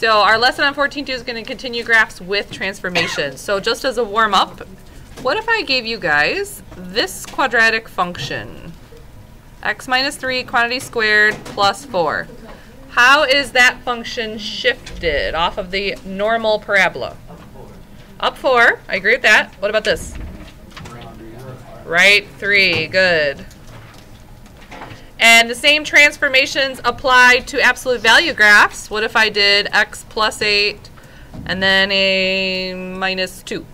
So our lesson on 14.2 is going to continue graphs with transformations. So just as a warm-up, what if I gave you guys this quadratic function? X minus 3 quantity squared plus 4. How is that function shifted off of the normal parabola? Up 4. I agree with that. What about this? Right 3. Good. And the same transformations apply to absolute value graphs. What if I did x plus 8 and then a minus 2?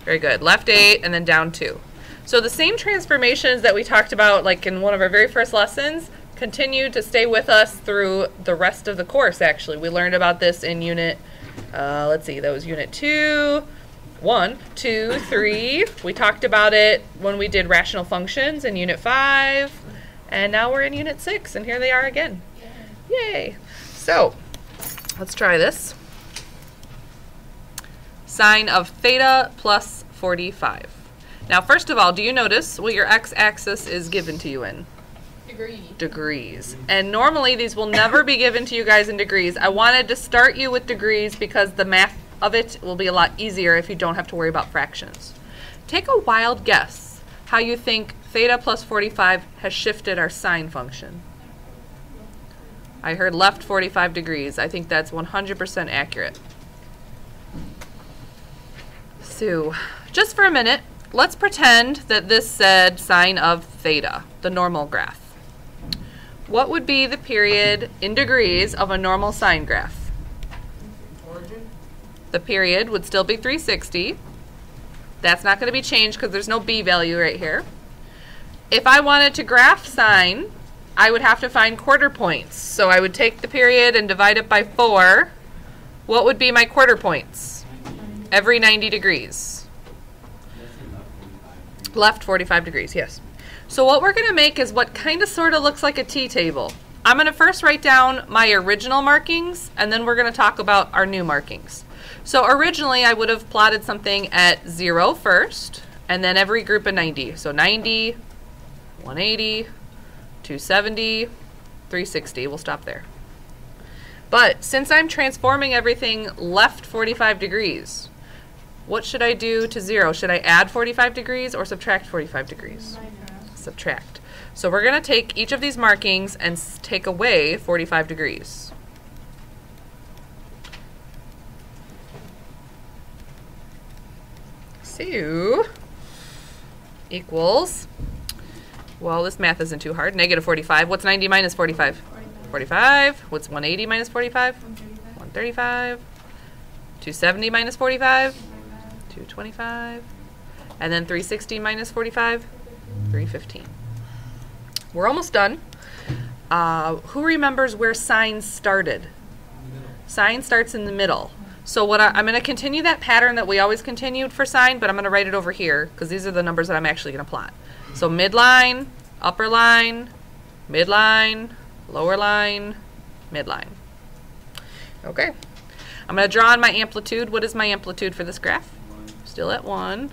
Very good. Left 8 and then down 2. So the same transformations that we talked about like in one of our very first lessons continue to stay with us through the rest of the course, actually. We learned about this in unit, let's see, that was unit 2, 1, 2, 3. We talked about it when we did rational functions in unit 5. And now we're in unit 6, and here they are again. Yay! So, let's try this. Sine of theta plus 45. Now, first of all, do you notice what your x-axis is given to you in? Degrees. And normally these will never be given to you guys in degrees. I wanted to start you with degrees because the math of it will be a lot easier if you don't have to worry about fractions. Take a wild guess how you think theta plus 45 has shifted our sine function. I heard left 45 degrees. I think that's 100% accurate. So, just for a minute, let's pretend that this said sine of theta, the normal graph. What would be the period in degrees of a normal sine graph? Origin? The period would still be 360. That's not going to be changed because there's no b value right here. If I wanted to graph sine, I would have to find quarter points. So I would take the period and divide it by 4. What would be my quarter points? Every 90 degrees. Left 45 degrees, yes. So what we're going to make is what kind of sort of looks like a t-table. I'm going to first write down my original markings, and then we're going to talk about our new markings. So originally I would have plotted something at 0 first, and then every group of 90. So 90, 180, 270, 360. We'll stop there. But since I'm transforming everything left 45 degrees, what should I do to 0? Should I add 45 degrees or subtract 45 degrees? Subtract. So we're going to take each of these markings and take away 45 degrees. So, equals, well, this math isn't too hard. Negative 45. What's 90 minus 45? 45. What's 180 minus 45? 135. 270 minus 45? 225. And then 360 minus 45? 315. We're almost done. Who remembers where sine started? Sine starts in the middle. So what I'm going to continue that pattern that we always continued for sine, but I'm going to write it over here because these are the numbers that I'm actually going to plot. So midline, upper line, midline, lower line, midline. Okay. I'm going to draw on my amplitude. What is my amplitude for this graph? Still at 1.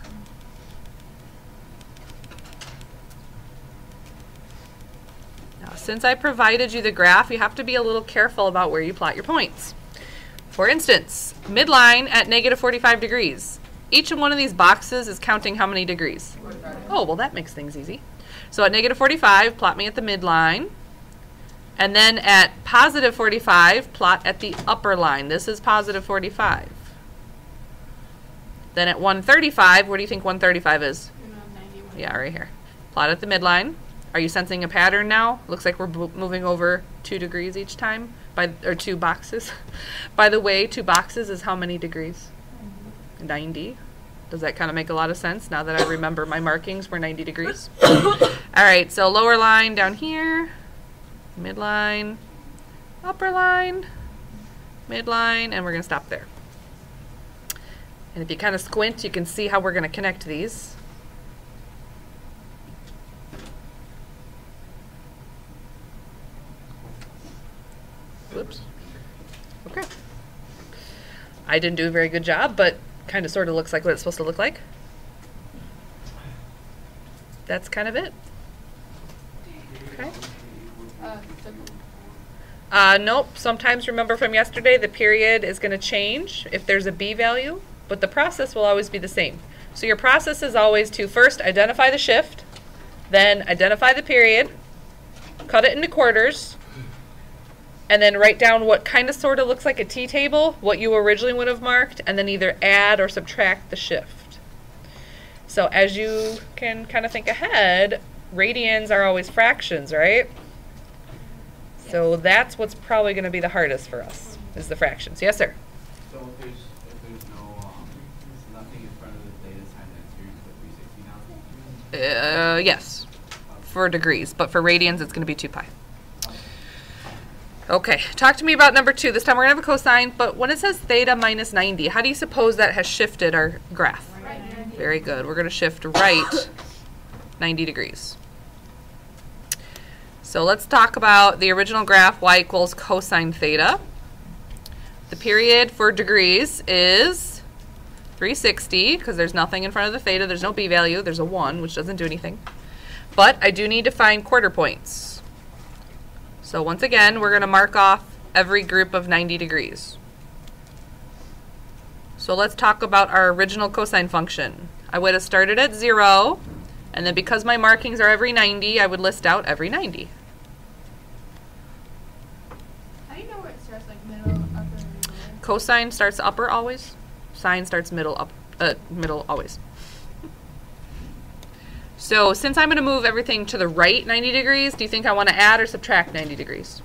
Now, since I provided you the graph, you have to be a little careful about where you plot your points. For instance, midline at negative 45 degrees. Each one of these boxes is counting how many degrees? 45. Oh, well, that makes things easy. So at negative 45, plot me at the midline. And then at positive 45, plot at the upper line. This is positive 45. Then at 135, where do you think 135 is? Yeah, right here. Plot at the midline. Are you sensing a pattern now? Looks like we're moving over 2 degrees each time, or 2 boxes. By the way, 2 boxes is how many degrees? 90. Does that kind of make a lot of sense now that I remember my markings were 90 degrees? All right, so lower line down here, midline, upper line, midline, and we're going to stop there. And if you kind of squint, you can see how we're going to connect these. Whoops. Okay. I didn't do a very good job, but kind of sort of looks like what it's supposed to look like. That's kind of it. Okay. Nope. Sometimes, remember from yesterday, the period is going to change if there's a b value, but the process will always be the same. So your process is always to first identify the shift, then identify the period, cut it into quarters, and then write down what kind of sort of looks like a t-table, what you originally would have marked, and then either add or subtract the shift. So as you can kind of think ahead, radians are always fractions, right? So that's what's probably going to be the hardest for us, is the fractions. Yes, sir? So if there's no nothing in front of the theta sign, that's your 360 now? Yes, for degrees, but for radians it's going to be 2 pi. Okay, talk to me about number 2. This time we're going to have a cosine, but when it says theta minus 90, how do you suppose that has shifted our graph? Right. Very good. We're going to shift right 90 degrees. So let's talk about the original graph, y equals cosine theta. The period for degrees is 360, because there's nothing in front of the theta. There's no b value. There's a 1, which doesn't do anything. But I do need to find quarter points. So once again, we're going to mark off every group of 90 degrees. So let's talk about our original cosine function. I would have started at 0, and then because my markings are every 90, I would list out every 90. How do you know where it starts, like middle, upper, and lower? Cosine starts upper always. Sine starts middle always. So since I'm going to move everything to the right 90 degrees, do you think I want to add or subtract 90 degrees?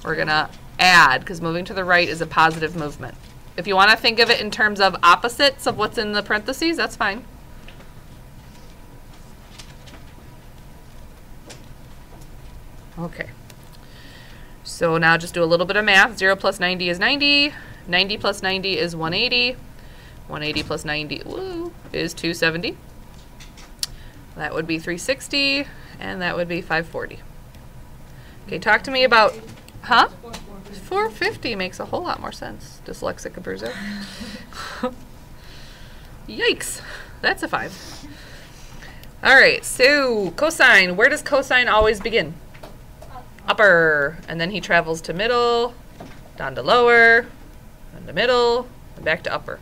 We're going to add, because moving to the right is a positive movement. If you want to think of it in terms of opposites of what's in the parentheses, that's fine. Okay. So now just do a little bit of math. 0 plus 90 is 90. 90 plus 90 is 180. 180 plus 90 is 270. That would be 360, and that would be 540. Okay, talk to me about, huh? 450 makes a whole lot more sense. Dyslexic bruiser. Yikes, that's a 5. All right, so cosine, where does cosine always begin? Upper, and then he travels to middle, down to lower, and to middle, and back to upper.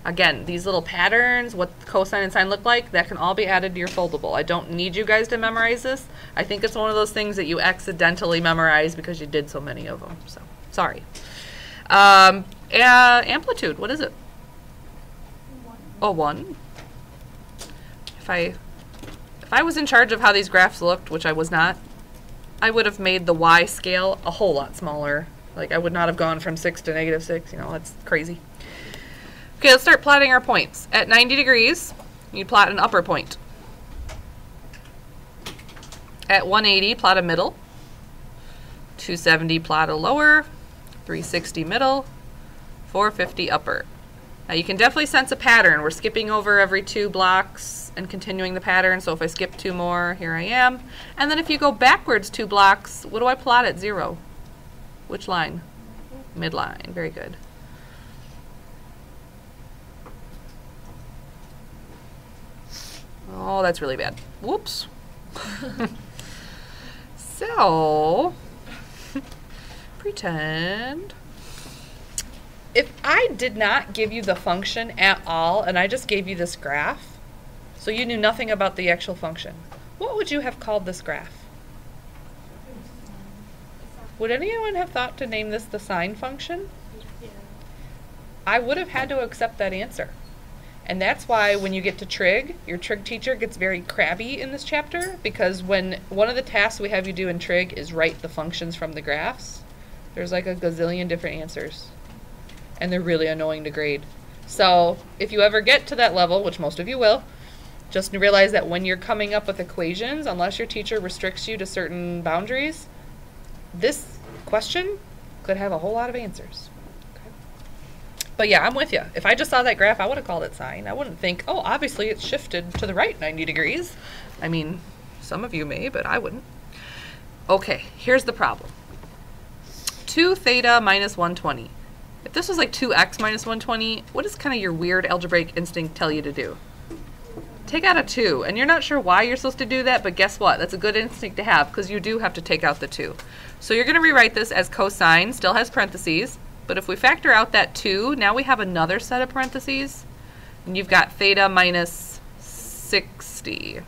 Again, these little patterns, what cosine and sine look like, that can all be added to your foldable. I don't need you guys to memorize this. I think it's one of those things that you accidentally memorize because you did so many of them. So, sorry. Amplitude, what is it? 1. Oh, 1. If I was in charge of how these graphs looked, which I was not, I would have made the y scale a whole lot smaller. Like, I would not have gone from 6 to -6. You know, that's crazy. Okay, let's start plotting our points. At 90 degrees, you plot an upper point. At 180, plot a middle. 270, plot a lower. 360, middle. 450, upper. Now you can definitely sense a pattern. We're skipping over every 2 blocks and continuing the pattern. So if I skip 2 more, here I am. And then if you go backwards 2 blocks, what do I plot at 0? Which line? Midline. Very good. Oh, that's really bad. Whoops. So, pretend. If I did not give you the function at all, and I just gave you this graph, so you knew nothing about the actual function, what would you have called this graph? Would anyone have thought to name this the sine function? Yeah. I would have had to accept that answer. And that's why when you get to trig, your trig teacher gets very crabby in this chapter, because when one of the tasks we have you do in trig is write the functions from the graphs, there's like a gazillion different answers. And they're really annoying to grade. So if you ever get to that level, which most of you will, just realize that when you're coming up with equations, unless your teacher restricts you to certain boundaries, this question could have a whole lot of answers. But yeah, I'm with you. If I just saw that graph, I would have called it sine. I wouldn't think, oh, obviously it's shifted to the right 90 degrees. I mean, some of you may, but I wouldn't. Okay, here's the problem. 2 theta minus 120. If this was like 2x minus 120, what does kind of your weird algebraic instinct tell you to do? take out a 2. And you're not sure why you're supposed to do that, but guess what? That's a good instinct to have because you do have to take out the 2. So you're going to rewrite this as cosine, still has parentheses, but if we factor out that 2, now we have another set of parentheses, and you've got theta minus 60.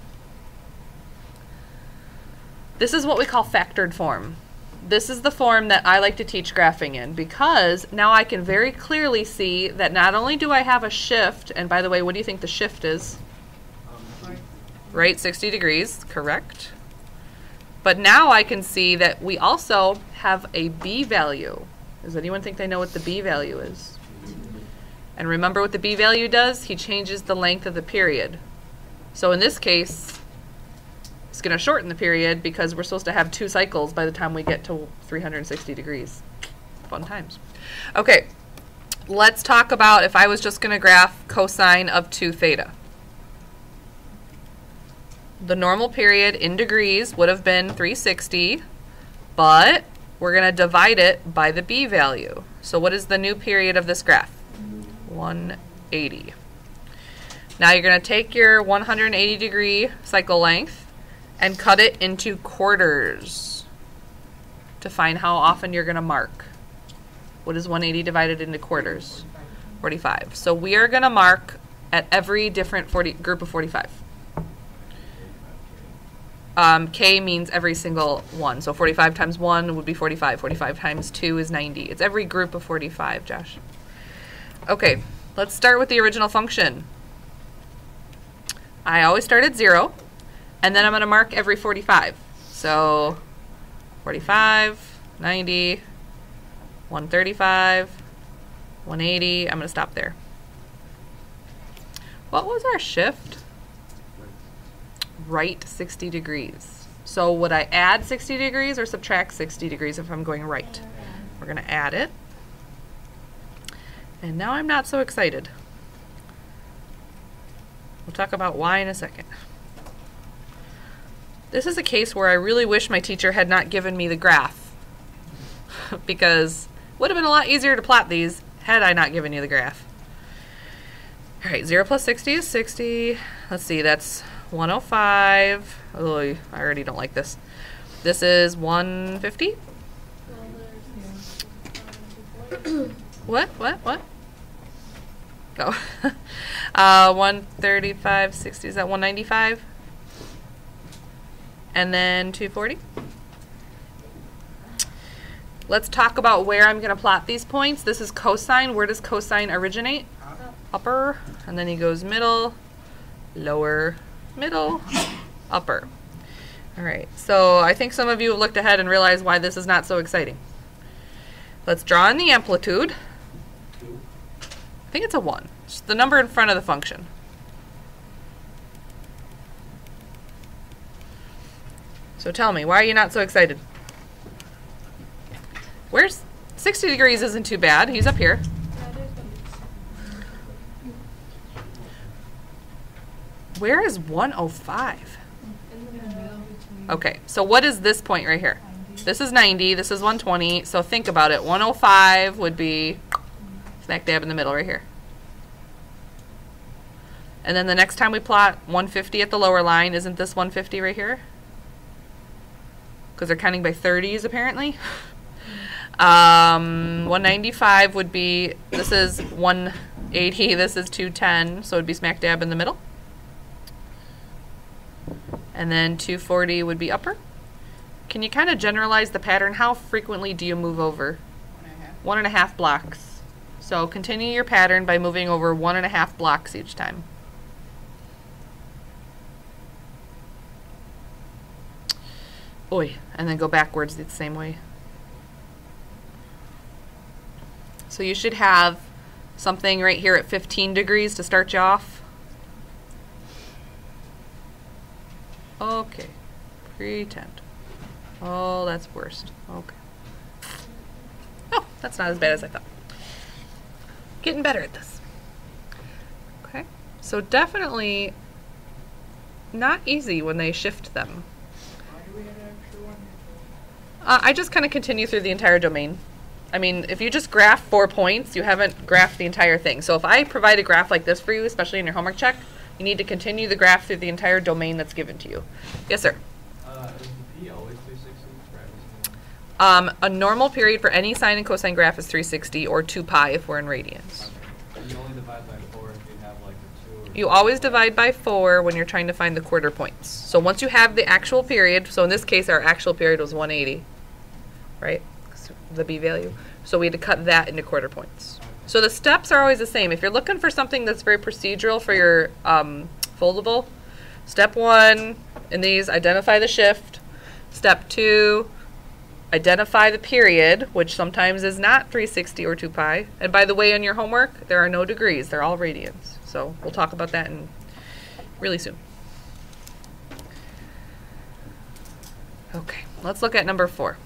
This is what we call factored form. This is the form that I like to teach graphing in because now I can very clearly see that not only do I have a shift, and by the way, what do you think the shift is? Right, 60 degrees, correct. But now I can see that we also have a b value. Does anyone think they know what the b value is? And remember what the b value does? He changes the length of the period. So in this case, it's going to shorten the period because we're supposed to have 2 cycles by the time we get to 360 degrees. Fun times. Okay, let's talk about if I was just going to graph cosine of 2 theta. The normal period in degrees would have been 360, but we're going to divide it by the b value. So what is the new period of this graph? 180. Now you're going to take your 180 degree cycle length and cut it into quarters to find how often you're going to mark. What is 180 divided into quarters? 45. So we are going to mark at every different group of 45. K means every single one. So 45 times 1 would be 45. 45 times 2 is 90. It's every group of 45, Josh. Okay, let's start with the original function. I always start at 0, and then I'm going to mark every 45. So 45, 90, 135, 180. I'm going to stop there. What was our shift? Right 60 degrees. So would I add 60 degrees or subtract 60 degrees if I'm going right? We're going to add it. And now I'm not so excited. We'll talk about why in a second. This is a case where I really wish my teacher had not given me the graph because it would have been a lot easier to plot these had I not given you the graph. All right, 0 plus 60 is 60. Let's see, that's 105. Oh, I already don't like this. This is 150. What? Oh. 135, 60. Is that 195? And then 240. Let's talk about where I'm going to plot these points. This is cosine. Where does cosine originate? Upper. And then he goes middle, lower, middle, upper. All right, so I think some of you have looked ahead and realized why this is not so exciting. Let's draw in the amplitude. I think it's a 1. It's the number in front of the function. So tell me, why are you not so excited? Where's 60 degrees isn't too bad. He's up here. Where is 105? Okay, so what is this point right here? This is 90, this is 120, so think about it. 105 would be smack dab in the middle right here. And then the next time we plot 150 at the lower line, isn't this 150 right here? Because they're counting by 30s apparently. 195 would be, this is 180, this is 210, so it would be smack dab in the middle. And then 240 would be upper. Can you kind of generalize the pattern? How frequently do you move over? 1.5 blocks. So continue your pattern by moving over 1.5 blocks each time. Oy, and then go backwards the same way. So you should have something right here at 15 degrees to start you off. Okay, pretend. Oh, that's worst. Okay. Oh, that's not as bad as I thought. Getting better at this. Okay, so definitely not easy when they shift them. I just kind of continue through the entire domain. I mean, if you just graph 4 points, you haven't graphed the entire thing. So if I provide a graph like this for you, especially in your homework check, You need to continue the graph through the entire domain that's given to you. Yes, sir? Is the P always 360 for every single? A normal period for any sine and cosine graph is 360 or 2 pi if we're in radians. And you only divide by 4 if you have like a 2 or You always divide by 4 when you're trying to find the quarter points. So once you have the actual period, so in this case our actual period was 180, right? The B value. So we had to cut that into quarter points. So the steps are always the same. If you're looking for something that's very procedural for your foldable, step 1 in these, identify the shift. Step 2, identify the period, which sometimes is not 360 or 2 pi. And by the way, in your homework, there are no degrees. They're all radians. So we'll talk about that really soon. Okay, let's look at number 4.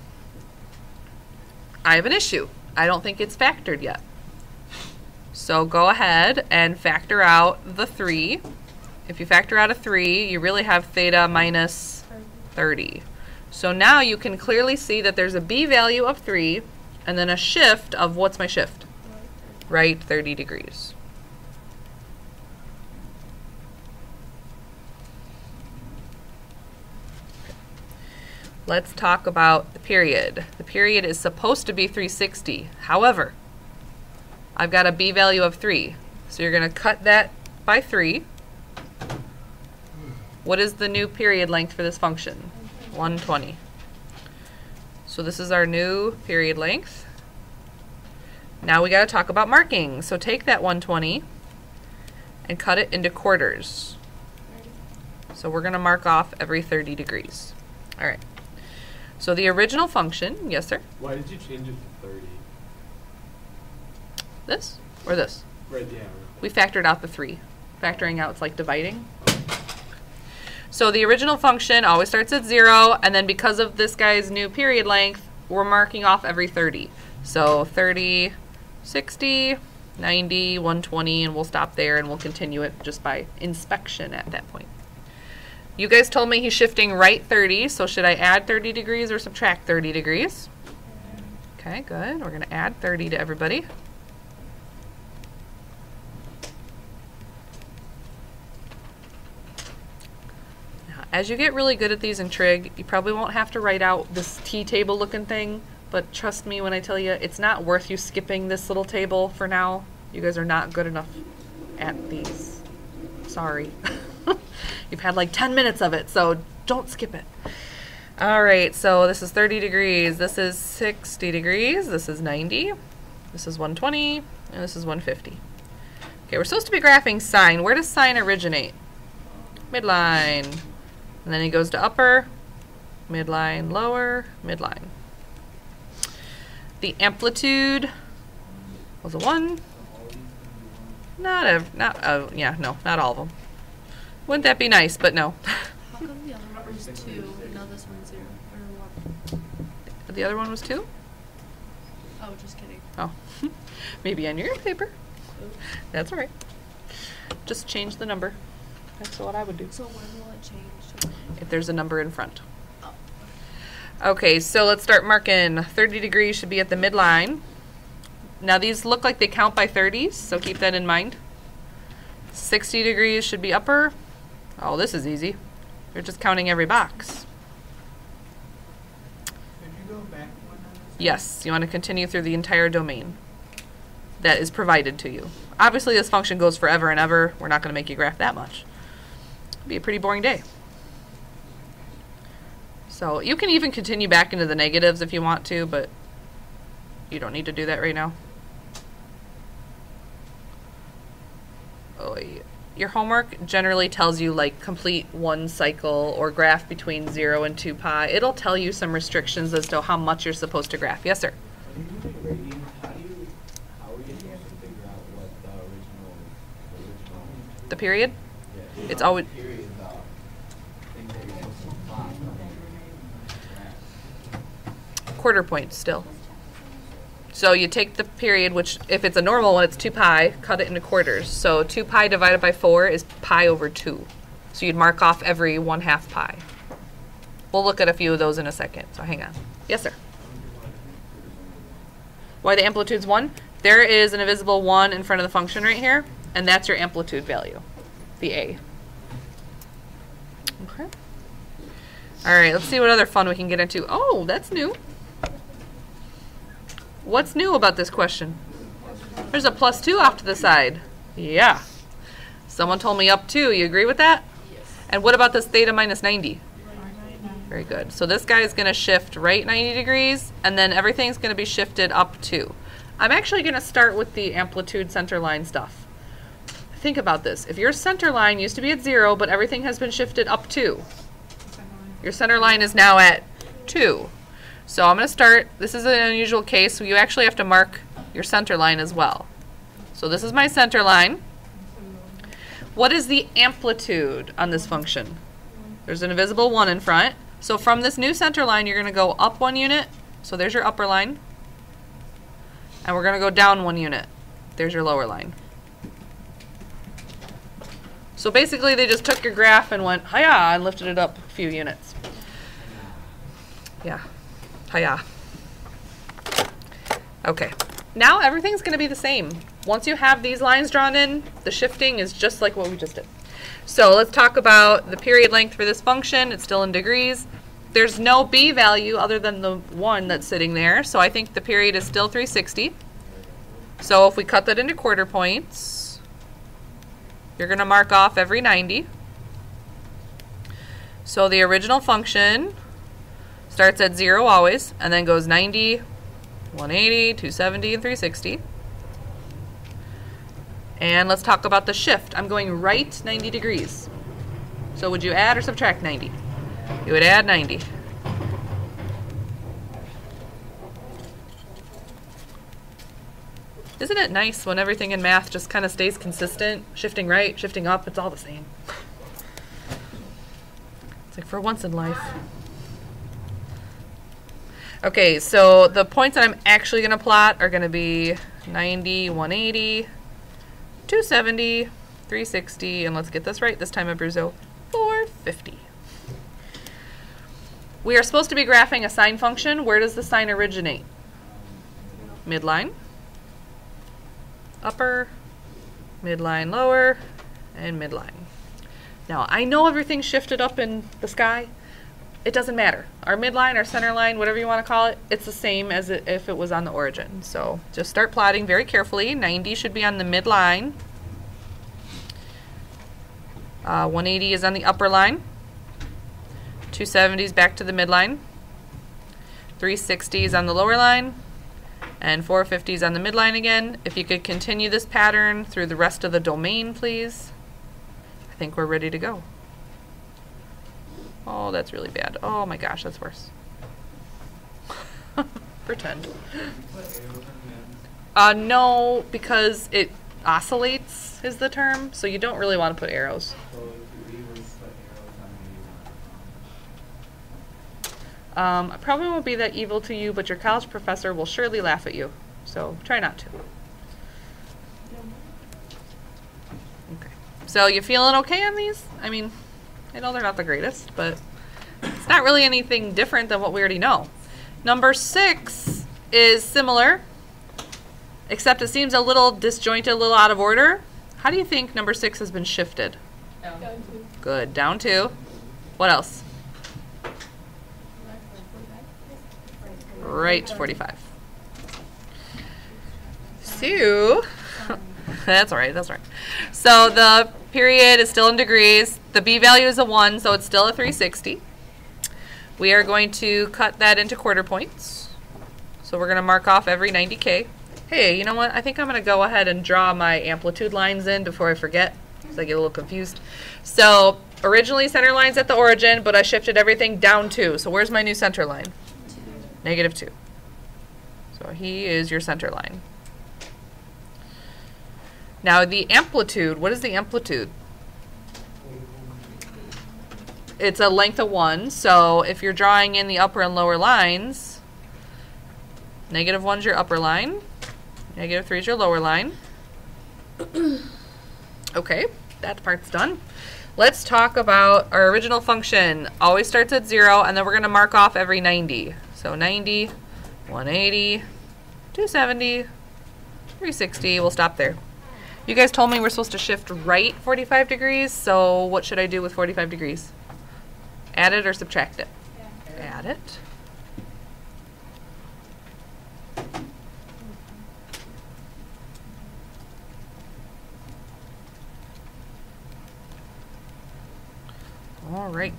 I have an issue. I don't think it's factored yet. So go ahead and factor out the 3. If you factor out a 3, you really have theta minus 30. So now you can clearly see that there's a B value of 3 and then a shift of, what's my shift? Right, 30 degrees. Let's talk about the period. The period is supposed to be 360. However, I've got a B value of 3. So you're going to cut that by 3. What is the new period length for this function? 120. So this is our new period length. Now we got to talk about marking. So take that 120 and cut it into quarters. So we're going to mark off every 30 degrees. All right. So the original function, yes, sir? Why did you change it to 30? This or this? Right, yeah. We factored out the 3. Factoring out, it's like dividing. So the original function always starts at 0, and then because of this guy's new period length, we're marking off every 30. So 30, 60, 90, 120, and we'll stop there, and we'll continue it just by inspection at that point. You guys told me he's shifting right 30, so should I add 30 degrees or subtract 30 degrees? Okay, good. We're going to add 30 to everybody. As you get really good at these in trig, you probably won't have to write out this T-table looking thing, but trust me when I tell you, it's not worth you skipping this little table for now. You guys are not good enough at these. Sorry. You've had like 10 minutes of it, so don't skip it. All right, so this is 30 degrees, this is 60 degrees, this is 90, this is 120, and this is 150. Okay, we're supposed to be graphing sine. Where does sine originate? Midline. And then he goes to upper, midline, lower, midline. The amplitude was a 1. Not all of them. Wouldn't that be nice, but no. How come the other one was 2 and now this one's 0? Or what? The other one was 2? Oh, just kidding. Oh, maybe on your paper. That's all right. Just change the number. That's what I would do. So when will it change to? If there's a number in front. Oh. Okay, so let's start marking. 30 degrees should be at the midline. Now these look like they count by 30s, so keep that in mind. 60 degrees should be upper. Oh, this is easy. They're just counting every box. If you go back one on this? Yes, you want to continue through the entire domain that is provided to you. Obviously this function goes forever and ever. We're not going to make you graph that much. It'd be a pretty boring day. So you can even continue back into the negatives if you want to, but you don't need to do that right now. Oh, your homework generally tells you like complete one cycle or graph between 0 and 2 pi. It'll tell you some restrictions as to how much you're supposed to graph. Yes, sir? When you're doing radians, how are you supposed to figure out what the original The period? yeah, It's always period thing that you're supposed to plot. quarter points still. So you take the period, which if it's a normal one, it's 2 pi, cut it into quarters. So 2 pi divided by 4 is pi over 2. So you'd mark off every 1/2 pi. We'll look at a few of those in a second, so hang on. Yes, sir? Why the amplitude's 1? There is an invisible 1 in front of the function right here, and that's your amplitude value. the A. Okay. All right, let's see what other fun we can get into. Oh, that's new. What's new about this question? There's a +2 off to the side. Yeah. Someone told me up 2. You agree with that? Yes. And what about this theta minus 90? Very good. So this guy is going to shift right 90 degrees, and then everything's going to be shifted up 2. I'm actually going to start with the amplitude center line stuff. Think about this. If your center line used to be at 0, but everything has been shifted up 2, your center line is now at 2. So I'm going to start. This is an unusual case, so you actually have to mark your center line as well. So this is my center line. What is the amplitude on this function? There's an invisible 1 in front. So from this new center line, you're going to go up 1 unit. So there's your upper line. And we're going to go down 1 unit. There's your lower line. So basically, they just took your graph and went, hiya, and lifted it up a few units. Yeah, hiya. Okay, now everything's going to be the same. Once you have these lines drawn in, the shifting is just like what we just did. So let's talk about the period length for this function. It's still in degrees. There's no b value other than the 1 that's sitting there, so I think the period is still 360. So if we cut that into quarter points, you're going to mark off every 90. So the original function starts at 0 always, and then goes 90, 180, 270, and 360. And let's talk about the shift. I'm going right 90 degrees. So would you add or subtract 90? You would add 90. Isn't it nice when everything in math just kind of stays consistent? Shifting right, shifting up, it's all the same. It's like for once in life. Okay, so the points that I'm actually going to plot are going to be 90, 180, 270, 360, and let's get this right this time, Abruzzo, 450. We are supposed to be graphing a sine function. Where does the sine originate? Midline, upper, midline lower, and midline. Now, I know everything's shifted up in the sky. It doesn't matter. Our midline, our center line, whatever you want to call it, it's the same as if it was on the origin. So just start plotting very carefully. 90 should be on the midline. 180 is on the upper line. 270 is back to the midline. 360 is on the lower line. And 450 is on the midline again. If you could continue this pattern through the rest of the domain, please. I think we're ready to go. Oh, that's really bad. Oh my gosh, that's worse. Pretend. No, because it oscillates is the term, so you don't really want to put arrows. I probably won't be that evil to you, but your college professor will surely laugh at you. So try not to. Okay. So you feeling okay on these? I mean, I know they're not the greatest, but it's not really anything different than what we already know. Number 6 is similar, except it seems a little disjointed, a little out of order. How do you think number 6 has been shifted? Down 2. Good. Down 2. What else? Right 45. So, that's all right, that's right. So the period is still in degrees. The b value is a 1, so it's still a 360. We are going to cut that into quarter points. So we're going to mark off every 90K. Hey, you know what? I think I'm going to go ahead and draw my amplitude lines in before I forget, because I get a little confused. So originally center line's at the origin, but I shifted everything down 2. So where's my new center line? -2. So he is your center line. Now the amplitude, what is the amplitude? It's a length of 1, so if you're drawing in the upper and lower lines, -1's your upper line, -3 is your lower line. Okay, that part's done. Let's talk about our original function. Always starts at 0, and then we're going to mark off every 90. So 90, 180, 270, 360, we'll stop there. You guys told me we're supposed to shift right 45 degrees, so what should I do with 45 degrees? Add it or subtract it? Yeah. Add it. All right.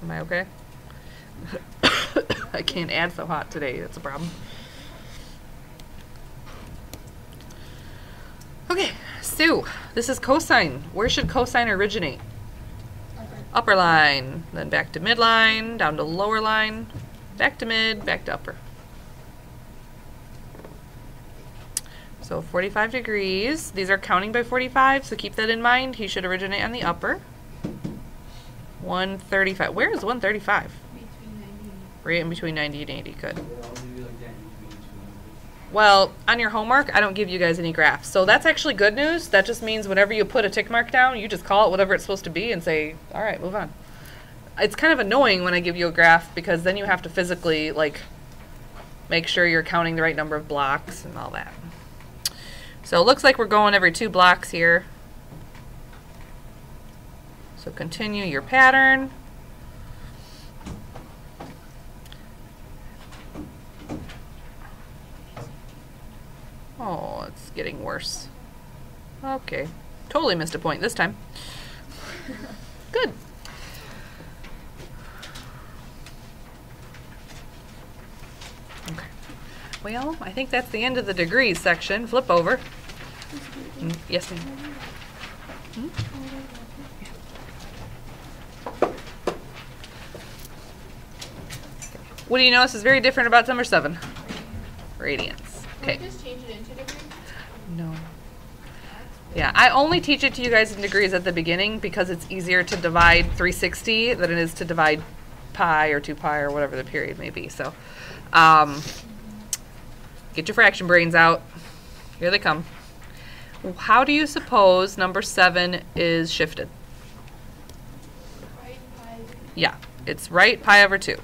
Am I okay? I can't add so hot today. That's a problem. Okay, so this is cosine. Where should cosine originate? Upper line, then back to midline, down to lower line, back to mid, back to upper. So 45 degrees. These are counting by 45, so keep that in mind. He should originate on the upper. 135. Where is 135? Between 90 and Right in between 90 and 80. Good. It'll only be like that in between two numbers. Well, on your homework, I don't give you guys any graphs. So that's actually good news. That just means whenever you put a tick mark down, you just call it whatever it's supposed to be and say, all right, move on. It's kind of annoying when I give you a graph because then you have to physically, like, make sure you're counting the right number of blocks and all that. So it looks like we're going every 2 blocks here. So continue your pattern. Oh, it's getting worse. Okay. Totally missed a point this time. Good. Okay. Well, I think that's the end of the degrees section. Flip over. Yes, ma'am. Hmm? What do you notice is very different about number 7? Radiance. Okay. Can we just change it into degrees? No. Yeah, I only teach it to you guys in degrees at the beginning because it's easier to divide 360 than it is to divide pi or 2 pi or whatever the period may be. So, get your fraction brains out. Here they come. How do you suppose number 7 is shifted? Right, pi. Yeah, it's right pi over 2.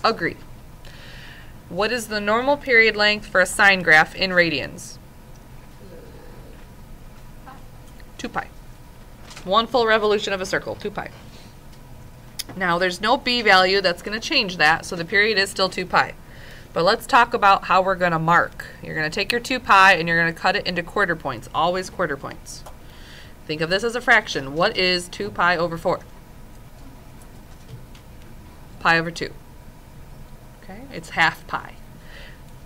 Agreed. What is the normal period length for a sine graph in radians? 2 pi. 1 full revolution of a circle, 2 pi. Now, there's no b value that's going to change that, so the period is still 2 pi. But let's talk about how we're going to mark. You're going to take your 2 pi and you're going to cut it into quarter points, always quarter points. Think of this as a fraction. What is 2 pi over 4? Pi over 2. Okay, it's half pi.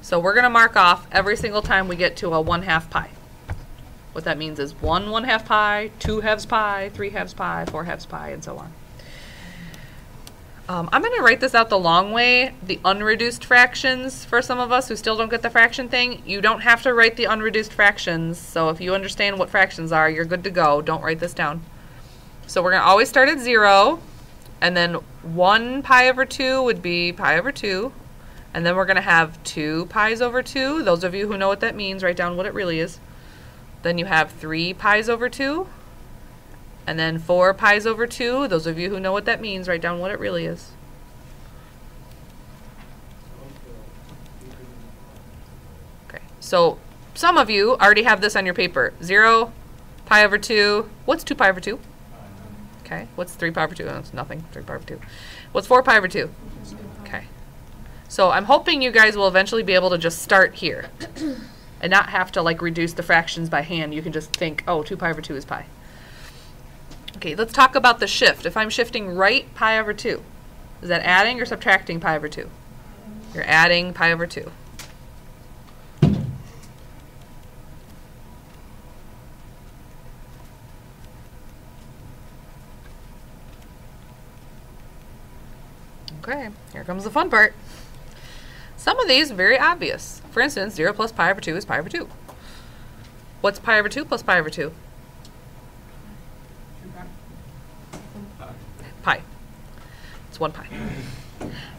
So we're going to mark off every single time we get to a 1/2 pi. What that means is 1 1/2 pi, 2 halves pi, 3 halves pi, 4 halves pi, and so on. I'm going to write this out the long way, the unreduced fractions for some of us who still don't get the fraction thing. You don't have to write the unreduced fractions, so if you understand what fractions are, you're good to go. Don't write this down. So we're going to always start at 0, and then 1 pi over 2 would be pi over 2, and then we're going to have 2 pi's over 2. Those of you who know what that means, write down what it really is. Then you have 3 pi's over 2. And then 4 pi's over 2. Those of you who know what that means, write down what it really is. Okay, so some of you already have this on your paper. 0 pi over 2. What's 2 pi over 2? Okay, what's 3 pi over 2? Oh, it's nothing. 3 pi over 2. What's 4 pi over 2? Okay. So I'm hoping you guys will eventually be able to just start here and not have to like reduce the fractions by hand. You can just think, oh, 2 pi over 2 is pi. Okay, let's talk about the shift. If I'm shifting right pi over 2, is that adding or subtracting pi over 2? You're adding pi over 2. Okay, here comes the fun part. Some of these are very obvious. For instance, 0 plus pi over 2 is pi over 2. What's pi over 2 plus pi over 2? Pi. It's 1 pi.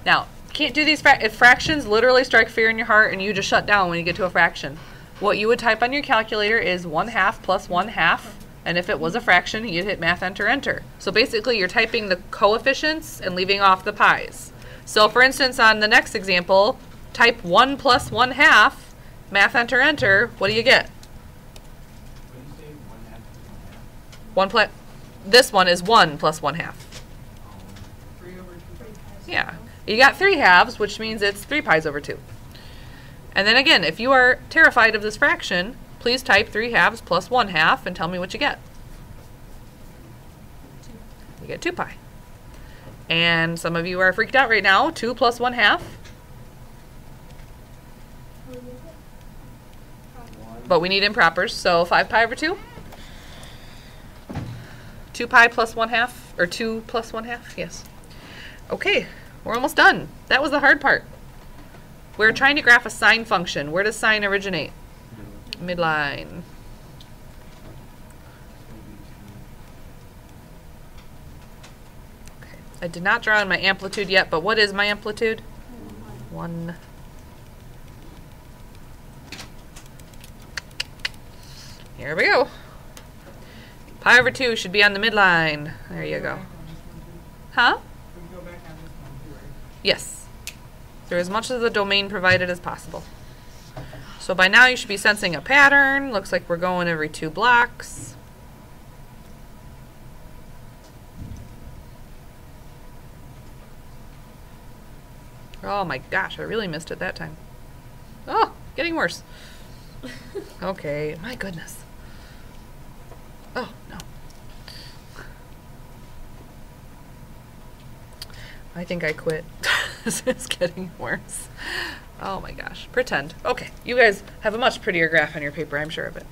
Now, can't do these if fractions literally strike fear in your heart and you just shut down when you get to a fraction. what you would type on your calculator is 1/2 plus 1/2. And if it was a fraction, you'd hit math, enter, enter. So basically, you're typing the coefficients and leaving off the pies. So for instance, on the next example, type 1 plus 1/2, math, enter, enter. What do you get? What did you say? 1/2 plus 1/2? This one is 1 plus 1/2. 3 over 2. Yeah. You got 3/2, which means it's 3 pies over 2. And then again, if you are terrified of this fraction, please type 3/2 plus 1/2 and tell me what you get. You get 2 pi. And some of you are freaked out right now. 2 plus 1/2. But we need impropers, so 5 pi over 2. 2 pi plus 1/2, or 2 plus 1/2, yes. Okay, we're almost done. That was the hard part. We're trying to graph a sine function. Where does sine originate? Midline. Okay, I did not draw in my amplitude yet, but what is my amplitude? 1. Here we go. Pi over 2 should be on the midline. There you go. Huh? Yes. Through as much of the domain provided as possible. So by now you should be sensing a pattern. Looks like we're going every 2 blocks. Oh my gosh, I really missed it that time. Oh, getting worse. Okay, my goodness. Oh, no. I think I quit. This is getting worse. Oh my gosh. Pretend. Okay, you guys have a much prettier graph on your paper, I'm sure of it.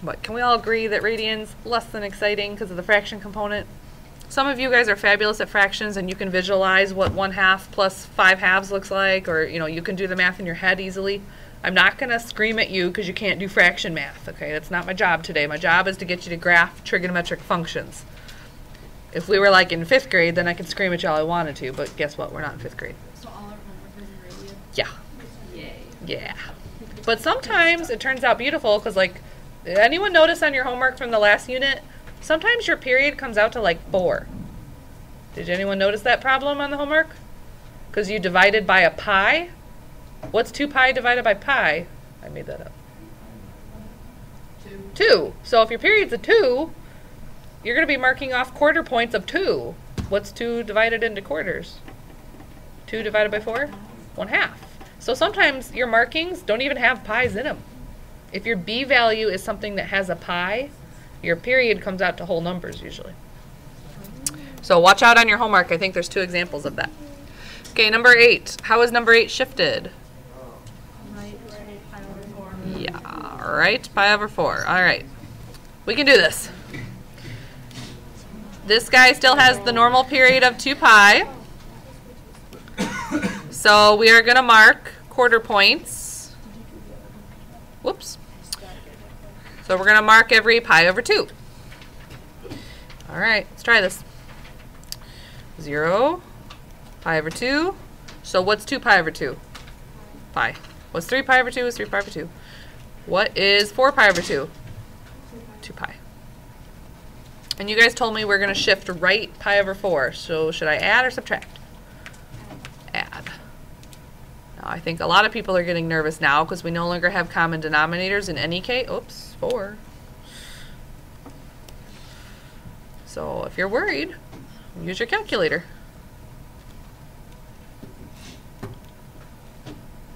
But can we all agree that radian's less than exciting because of the fraction component? Some of you guys are fabulous at fractions and you can visualize what 1/2 plus 5/2 looks like, or you can do the math in your head easily. I'm not going to scream at you because you can't do fraction math, okay? That's not my job today. My job is to get you to graph trigonometric functions. If we were like in 5th grade, then I could scream at you all I wanted to, but guess what? We're not in 5th grade. So all our homework is in radian? Yeah. Yay. Yeah. But sometimes it turns out beautiful because, like, anyone notice on your homework from the last unit, sometimes your period comes out to like 4. Did anyone notice that problem on the homework? Because you divided by a pi? What's 2 pi divided by pi? I made that up. 2. 2. So if your period's a 2, you're going to be marking off quarter points of 2. What's 2 divided into quarters? 2 divided by 4? 1/2. So sometimes your markings don't even have pi's in them. If your b value is something that has a pi, your period comes out to whole numbers usually. So watch out on your homework. I think there's 2 examples of that. Okay, number 8. How is number 8 shifted? Right, pi over 4. Yeah, right, pi over 4. All right, we can do this. This guy still has the normal period of 2 pi. So we are going to mark quarter points. Whoops. So we're going to mark every pi over 2. All right, let's try this. 0, pi over 2. So what's 2 pi over 2? Pi. What's 3 pi over 2 is 3 pi over 2. What is 4 pi over 2? 2 pi. And you guys told me we're going to shift right pi over 4. So should I add or subtract? Add. Now I think a lot of people are getting nervous now because we no longer have common denominators in any case. Oops, 4. So if you're worried, use your calculator.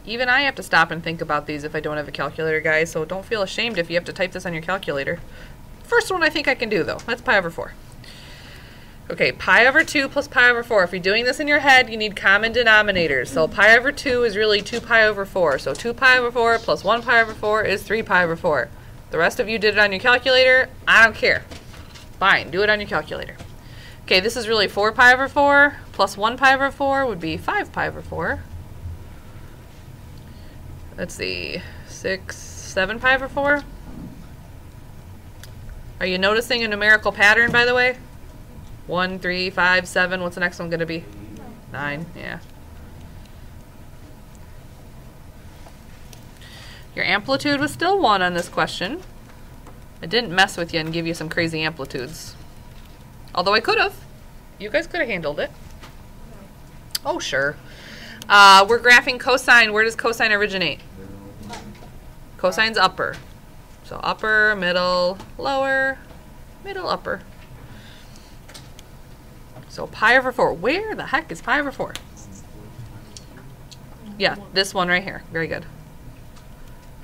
Even I have to stop and think about these if I don't have a calculator, guys, so don't feel ashamed if you have to type this on your calculator. First one I think I can do, though. That's pi over 4. Okay, pi over 2 plus pi over 4. If you're doing this in your head, you need common denominators. So pi over 2 is really 2 pi over 4. So 2 pi over 4 plus 1 pi over 4 is 3 pi over 4. The rest of you did it on your calculator. I don't care. Fine, do it on your calculator. Okay, this is really 4 pi over 4 plus 1 pi over 4 would be 5 pi over 4. Let's see, 6, 7 pi over 4. Are you noticing a numerical pattern, by the way? 1, 3, 5, 7. What's the next one going to be? 9, yeah. Your amplitude was still 1 on this question. I didn't mess with you and give you some crazy amplitudes. Although I could have. You guys could have handled it. Oh, sure. We're graphing cosine. Where does cosine originate? Cosine's upper. So upper, middle, lower, middle, upper. So pi over 4. Where the heck is pi over 4? Yeah, this one right here. Very good.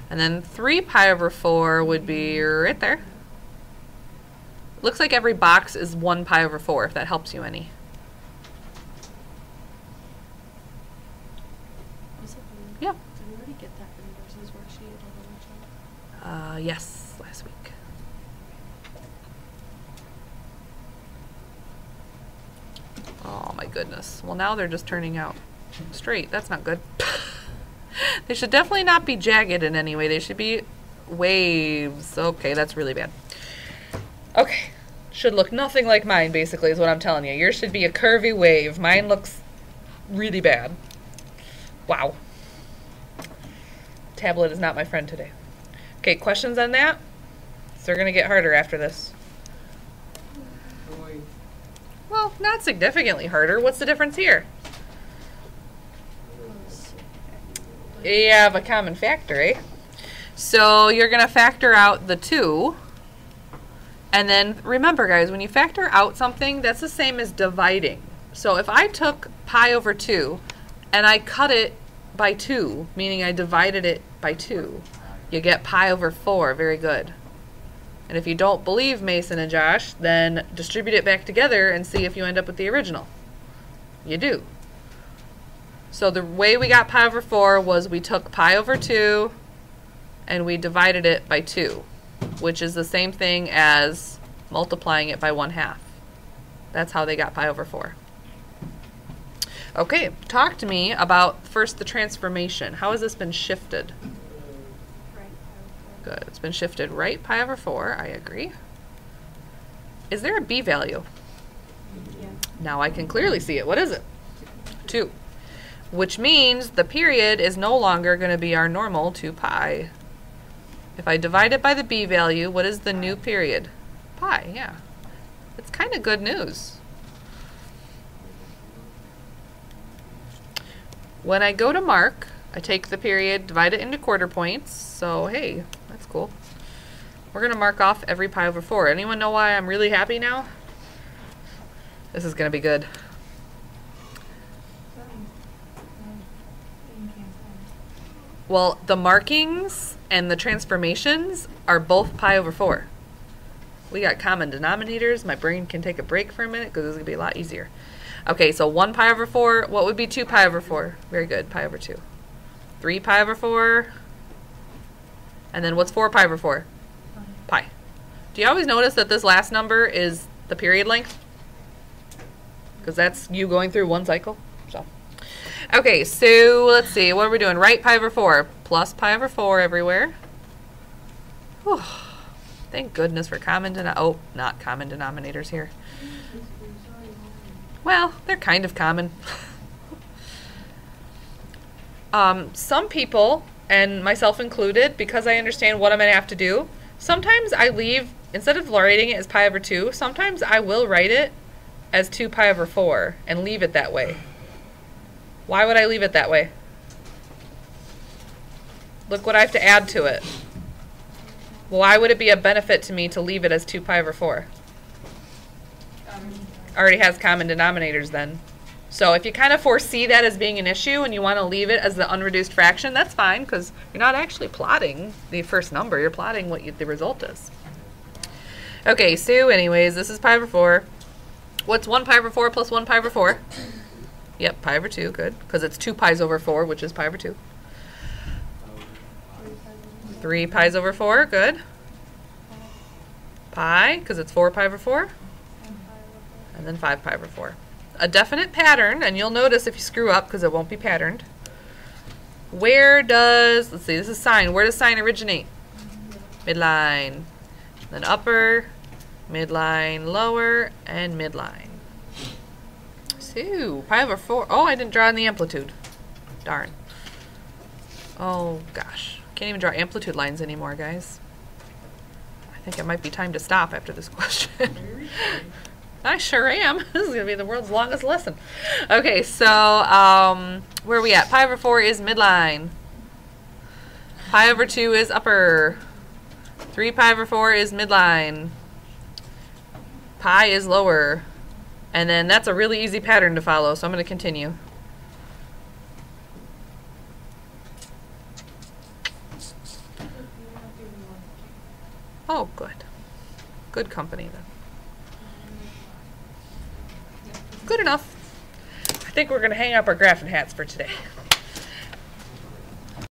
And then 3 pi over 4 would be right there. Looks like every box is 1 pi over 4, if that helps you any. Yeah. Did we already get that inverses worksheet a little bit? Yes, last week. Oh my goodness. Well, now they're just turning out straight. That's not good. They should definitely not be jagged in any way. They should be waves. Okay, that's really bad. Okay. Should look nothing like mine, basically, is what I'm telling you. Yours should be a curvy wave. Mine looks really bad. Wow. Tablet is not my friend today. Okay, questions on that? So they're going to get harder after this. Well, not significantly harder. What's the difference here? You have a common factor, eh? So you're going to factor out the 2. And then remember, guys, when you factor out something, that's the same as dividing. So if I took pi over 2 and I cut it by 2, meaning I divided it by 2, you get pi over 4. Very good. And if you don't believe Mason and Josh, then distribute it back together and see if you end up with the original. You do. So the way we got pi over 4 was we took pi over 2 and we divided it by 2, which is the same thing as multiplying it by 1/2. That's how they got pi over 4. Okay, talk to me about first the transformation. How has this been shifted? Right. Good. It's been shifted right pi over 4. I agree. Is there a b value? Yeah. Now I can clearly see it. What is it? 2. Which means the period is no longer going to be our normal 2 pi. If I divide it by the b value, what is the new period? Pi, yeah. It's kind of good news. When I go to mark, I take the period, divide it into quarter points. So, hey, that's cool. We're going to mark off every pi over 4. Anyone know why I'm really happy now? This is going to be good. Well, the markings and the transformations are both pi over 4. We got common denominators. My brain can take a break for a minute because this is going to be a lot easier. Okay, so 1 pi over 4. What would be 2 pi over 4? Very good, pi over 2. 3 pi over 4. And then what's 4 pi over 4? Pi. Do you always notice that this last number is the period length? Because that's you going through one cycle. So. Okay, so let's see. What are we doing? Right pi over 4. Plus pi over 4 everywhere. Whew. Thank goodness for common not common denominators here. Well, they're kind of common. Some people, and myself included, because I understand what I'm going to have to do, sometimes I leave, instead of writing it as pi over 2, sometimes I will write it as 2 pi over 4 and leave it that way. Why would I leave it that way? Look what I have to add to it. Why would it be a benefit to me to leave it as 2 pi over 4? Already has common denominators then. So if you kind of foresee that as being an issue and you want to leave it as the unreduced fraction, that's fine because you're not actually plotting the first number. You're plotting what the result is. Okay, so anyways, this is pi over 4. What's 1 pi over 4 plus 1 pi over 4? Yep, pi over 2, good. Because it's 2 pi's over 4, which is pi over 2. 3 pi's over 4, good. Pi, because it's 4 pi over 4. And then 5 pi over 4. A definite pattern, and you'll notice if you screw up, because it won't be patterned. Where does, let's see, this is sine. Where does sine originate? Midline. Then upper, midline, lower, and midline. So, pi over 4. Oh, I didn't draw in the amplitude. Darn. Oh, gosh. Can't even draw amplitude lines anymore, guys. I think it might be time to stop after this question. I sure am. This is going to be the world's longest lesson. Okay, so where are we at? Pi over 4 is midline. Pi over 2 is upper. 3 pi over 4 is midline. Pi is lower. And then that's a really easy pattern to follow, so I'm going to continue. Oh, good. Good company, then. Good enough. I think we're going to hang up our graphing hats for today.